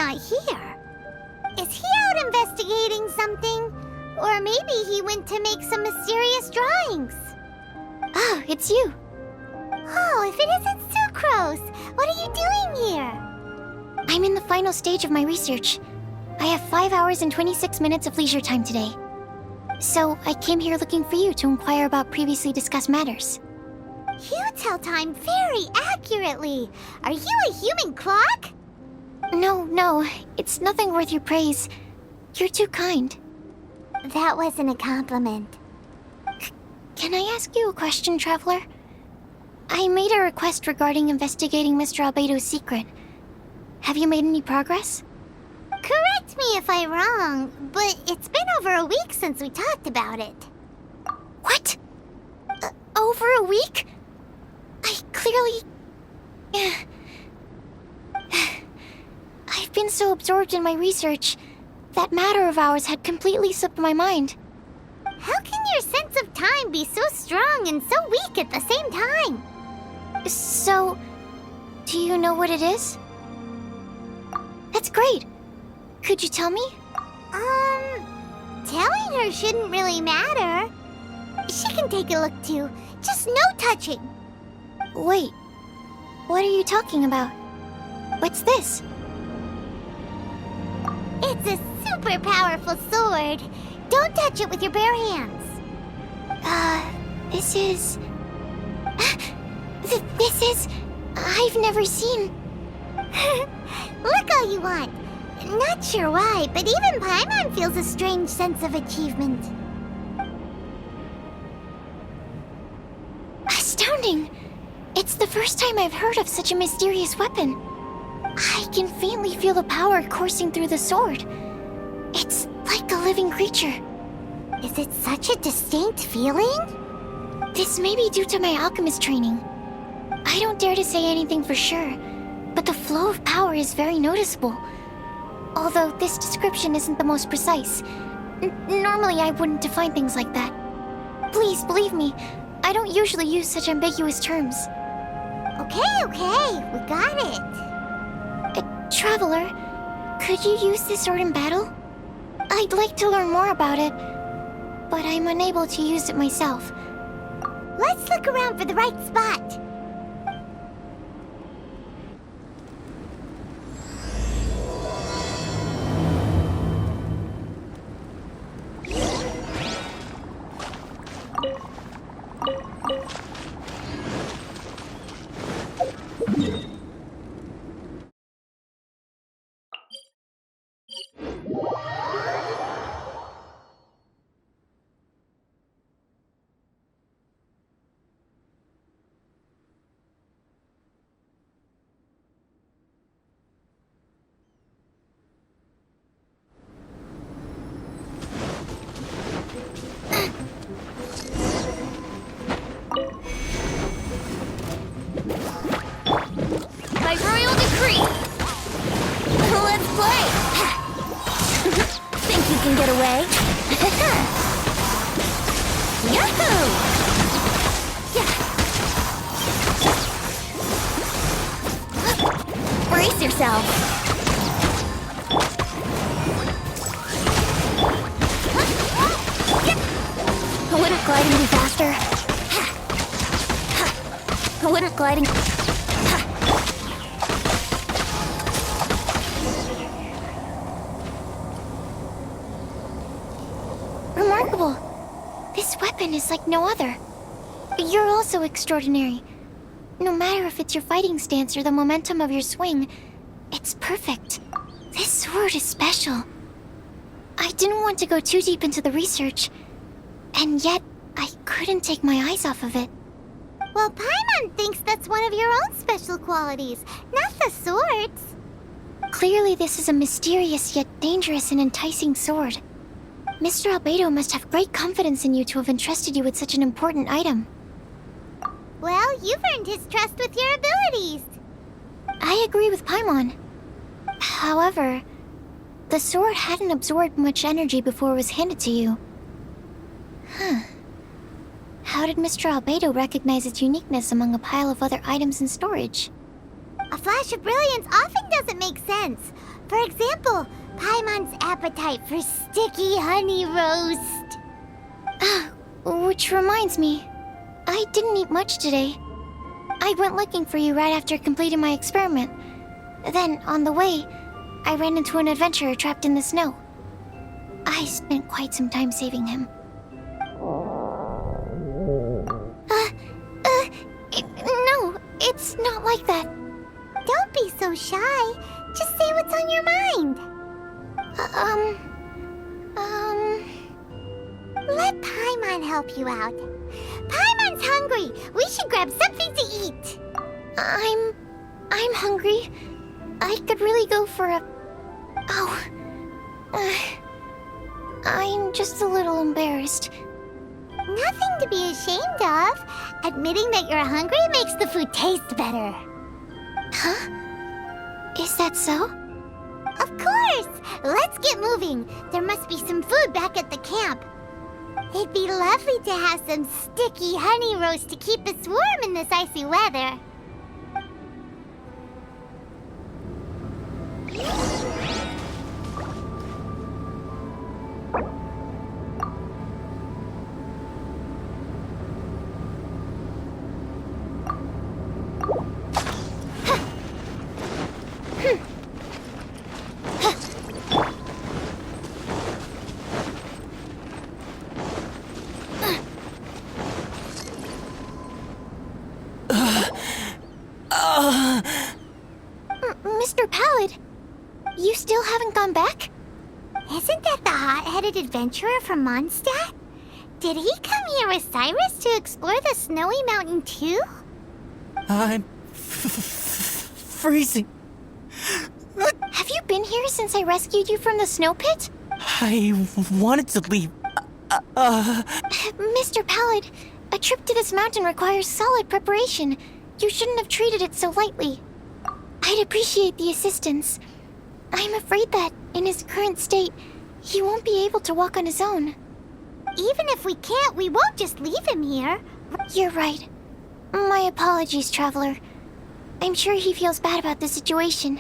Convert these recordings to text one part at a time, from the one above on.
not here. Is he out investigating something? Or maybe he went to make some mysterious drawings. Ah, it's you. Oh, if it isn't Sucrose! What are you doing here? I'm in the final stage of my research. I have 5 hours and 26 minutes of leisure time today. So, I came here looking for you to inquire about previously discussed matters. You tell time very accurately. Are you a human clock? No, it's nothing worth your praise. You're too kind. That wasn't a compliment. Can I ask you a question, Traveler? I made a request regarding investigating Mr. Albedo's secret. Have you made any progress? Correct me if I'm wrong, but it's been over a week since we talked about it. What? Over a week? I clearly... I've been so absorbed in my research. That matter of ours had completely slipped my mind. How can your sense of time be so strong and so weak at the same time? So, do you know what it is? That's great. Could you tell me? Telling her shouldn't really matter. She can take a look too. Just no touching. Wait, what are you talking about? What's this? It's a super powerful sword. Don't touch it with your bare hands. This is... This is... I've never seen... Look all you want. Not sure why, but even Paimon feels a strange sense of achievement. Astounding! It's the first time I've heard of such a mysterious weapon. I can faintly feel the power coursing through the sword. It's like a living creature. Is it such a distinct feeling? This may be due to my alchemist training. I don't dare to say anything for sure, but the flow of power is very noticeable. Although this description isn't the most precise. Normally I wouldn't define things like that. Please believe me, I don't usually use such ambiguous terms. Okay, we got it. Traveler, could you use this sword in battle? I'd like to learn more about it, but I'm unable to use it myself. Let's look around for the right spot. By royal decree! Let's play! Think you can get away? Yahoo! Brace yourself! Wouldn't gliding be faster? Wouldn't gliding... Remarkable! This weapon is like no other. You're also extraordinary. No matter if it's your fighting stance or the momentum of your swing, it's perfect. This sword is special. I didn't want to go too deep into the research, and yet I couldn't take my eyes off of it. Well, Paimon thinks that's one of your own special qualities, not the sword's. Clearly this is a mysterious yet dangerous and enticing sword. Mr. Albedo must have great confidence in you to have entrusted you with such an important item. Well, you've earned his trust with your abilities. I agree with Paimon. However, the sword hadn't absorbed much energy before it was handed to you. How did Mr. Albedo recognize its uniqueness among a pile of other items in storage? A flash of brilliance often doesn't make sense. For example, Paimon's appetite for sticky honey roast. Which reminds me, I didn't eat much today. I went looking for you right after completing my experiment. Then, on the way, I ran into an adventurer trapped in the snow. I spent quite some time saving him. No, it's not like that. Don't be so shy. Just say what's on your mind. Let Paimon help you out. Paimon's hungry. We should grab something to eat. I'm hungry. I could really go for a... I'm just a little embarrassed. Nothing to be ashamed of. Admitting that you're hungry makes the food taste better. Huh? Is that so? Of course! Let's get moving. There must be some food back at the camp. It'd be lovely to have some sticky honey roast to keep us warm in this icy weather. Mr. Pallid, you still haven't gone back? Isn't that the hot-headed adventurer from Mondstadt? Did he come here with Cyrus to explore the snowy mountain too? I'm freezing. Have you been here since I rescued you from the snow pit? I wanted to leave. Mr. Pallid, a trip to this mountain requires solid preparation. You shouldn't have treated it so lightly. I'd appreciate the assistance. I'm afraid that, in his current state, he won't be able to walk on his own. Even if we can't, we won't just leave him here. You're right. My apologies, Traveler. I'm sure he feels bad about the situation.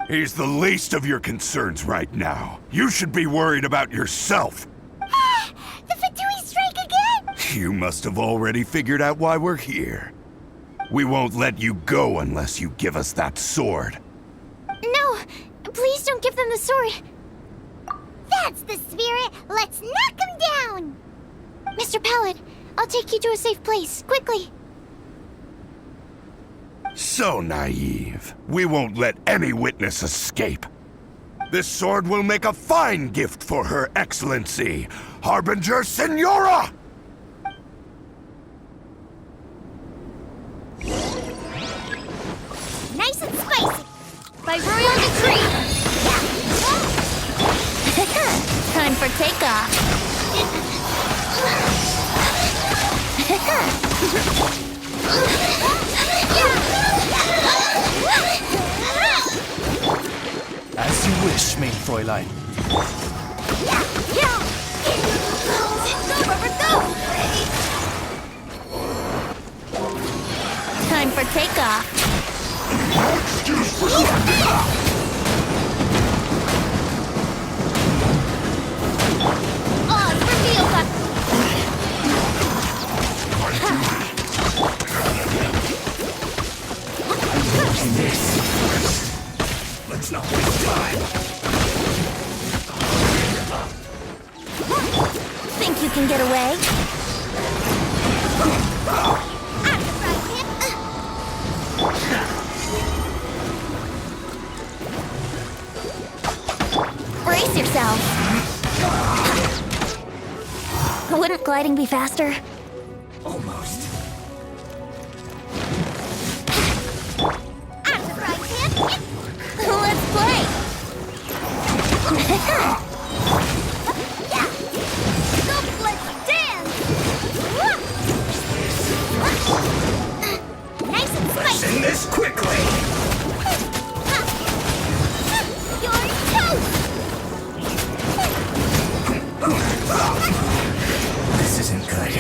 He's the least of your concerns right now. You should be worried about yourself. The Fatui strike again! You must have already figured out why we're here. We won't let you go unless you give us that sword. No! Please don't give them the sword! That's the spirit! Let's knock him down! Mr. Pallid, I'll take you to a safe place, quickly! So naive. We won't let any witness escape. This sword will make a fine gift for Her Excellency, Harbinger Signora! Nice and spicy! By royal decree! Time for takeoff! As you wish, main Fräulein. Time for takeoff! Let's not waste time. Think you can get away? Brace yourself! Wouldn't gliding be faster? Almost. Let's play! Let's dance! Nice and spicy! Sing this quickly! You're toast! This isn't good.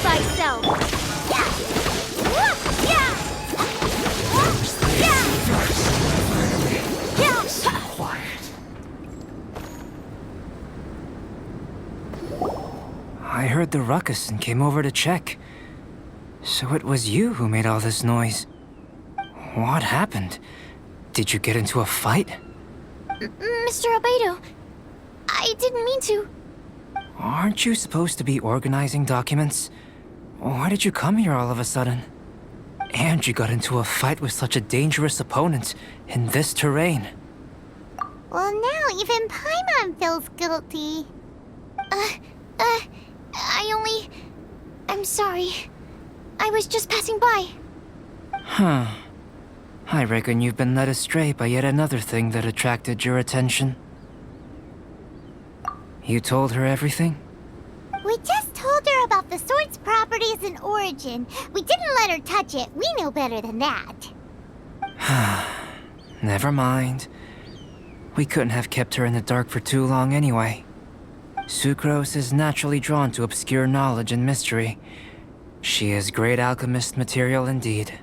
thyself! I heard the ruckus and came over to check. So it was you who made all this noise. What happened? Did you get into a fight? Mr. Albedo, I didn't mean to. Aren't you supposed to be organizing documents? Why did you come here all of a sudden? And you got into a fight with such a dangerous opponent in this terrain. Well, now even Paimon feels guilty. I'm sorry. I was just passing by. Huh. I reckon you've been led astray by yet another thing that attracted your attention. You told her everything? We just told her about the sword's properties and origin. We didn't let her touch it. We know better than that. Never mind. We couldn't have kept her in the dark for too long anyway. Sucrose is naturally drawn to obscure knowledge and mystery. She is great alchemist material indeed.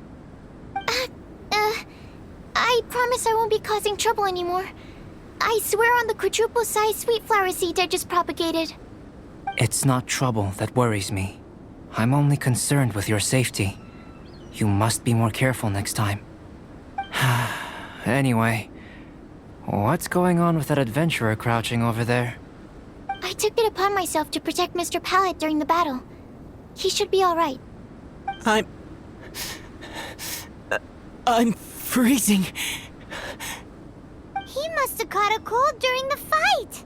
I promise I won't be causing trouble anymore. I swear on the quadruple-sized sweet flower seed I just propagated. It's not trouble that worries me. I'm only concerned with your safety. You must be more careful next time. Anyway, what's going on with that adventurer crouching over there? I took it upon myself to protect Mr. Pallet during the battle. He should be alright. I'm freezing. He must have caught a cold during the fight.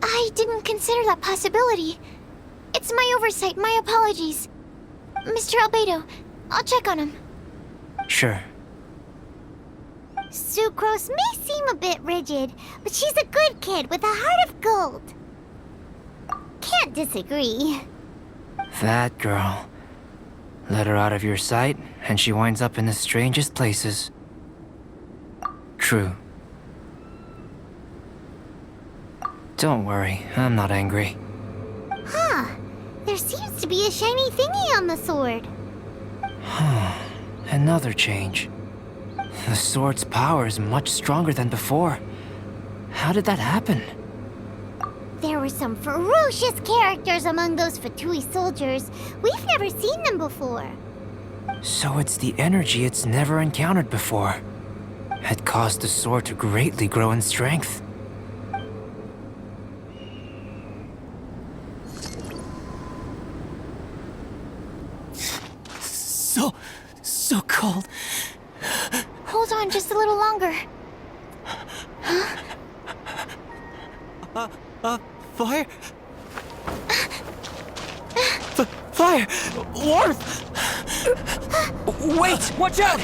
I didn't consider that possibility. It's my oversight, my apologies. Mr. Albedo, I'll check on him. Sure. Sucrose may seem a bit rigid, but she's a good kid with a heart of gold. Can't disagree. That girl. Let her out of your sight, and she winds up in the strangest places. True. Don't worry, I'm not angry. Huh. There seems to be a shiny thingy on the sword. Another change. The sword's power is much stronger than before. How did that happen? There were some ferocious characters among those Fatui soldiers. We've never seen them before. So it's the energy it's never encountered before. It caused the sword to greatly grow in strength. So cold. Hold on just a little longer. Fire? Fire! Warmth! Wait! Watch out!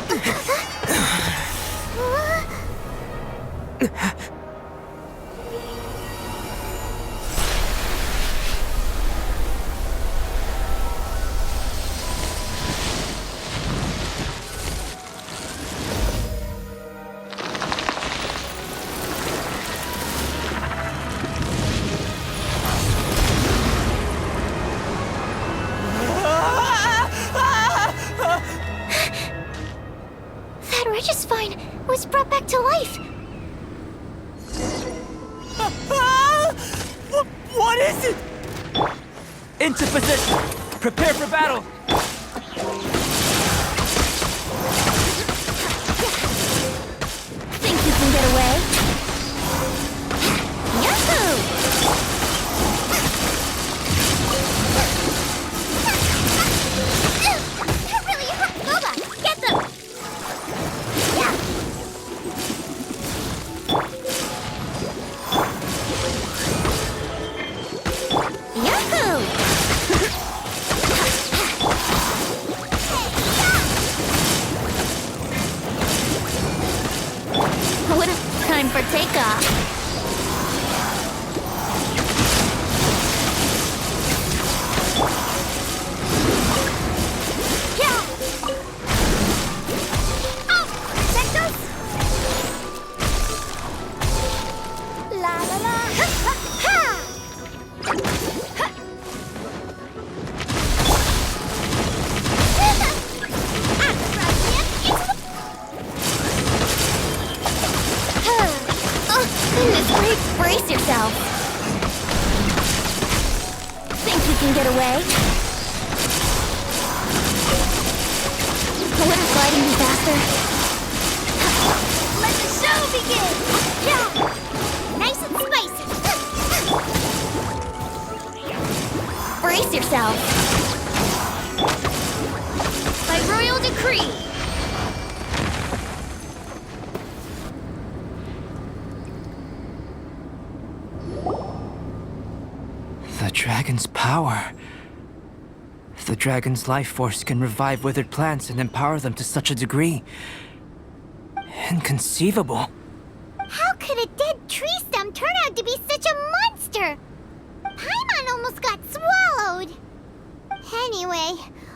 That Regisvine was brought back to life. What is it? Into position! Prepare for battle! Think you can get away? Yahoo! That really hurt! Boba, get them! Yahoo! What can get away? Wouldn't gliding be faster? Let the show begin! Yeah! Nice and spicy! Brace yourself! By royal decree! The dragon's power. The dragon's life force can revive withered plants and empower them to such a degree. Inconceivable. How could a dead tree stump turn out to be such a monster? Paimon almost got swallowed. Anyway,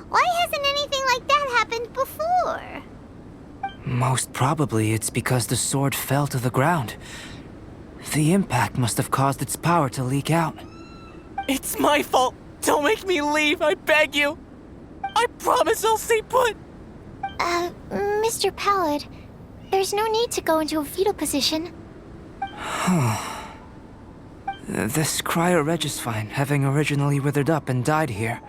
why hasn't anything like that happened before? Most probably it's because the sword fell to the ground. The impact must have caused its power to leak out. It's my fault. Don't make me leave, I beg you. I promise I'll stay put. Mr. Pallid, there's no need to go into a fetal position. This cryoregistine having originally withered up and died here.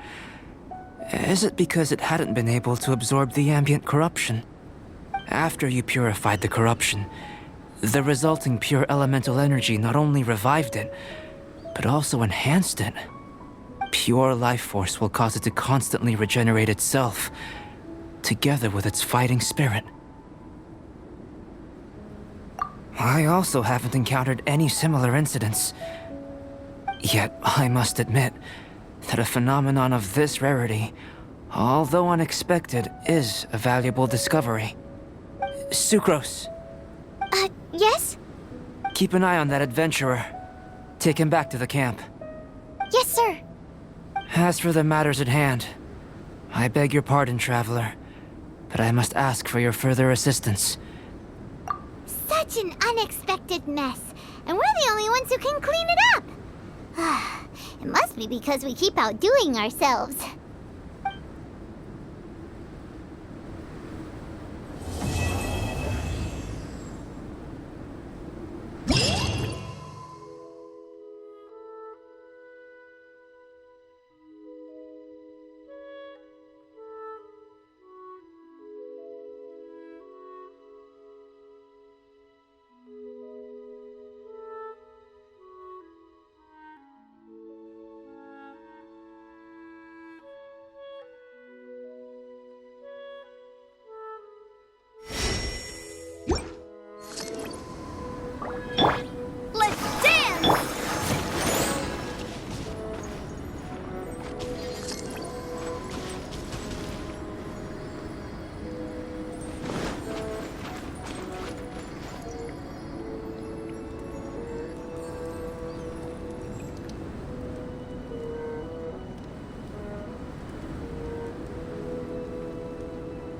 Is it because it hadn't been able to absorb the ambient corruption? After you purified the corruption, the resulting pure elemental energy not only revived it, but also enhanced it. Pure life force will cause it to constantly regenerate itself, together with its fighting spirit. I also haven't encountered any similar incidents. Yet, I must admit that a phenomenon of this rarity, although unexpected, is a valuable discovery. Sucrose, Yes? keep an eye on that adventurer. Take him back to the camp. Yes, sir. As for the matters at hand, I beg your pardon, traveler, but I must ask for your further assistance. Such an unexpected mess, and we're the only ones who can clean it up. It must be because we keep outdoing ourselves.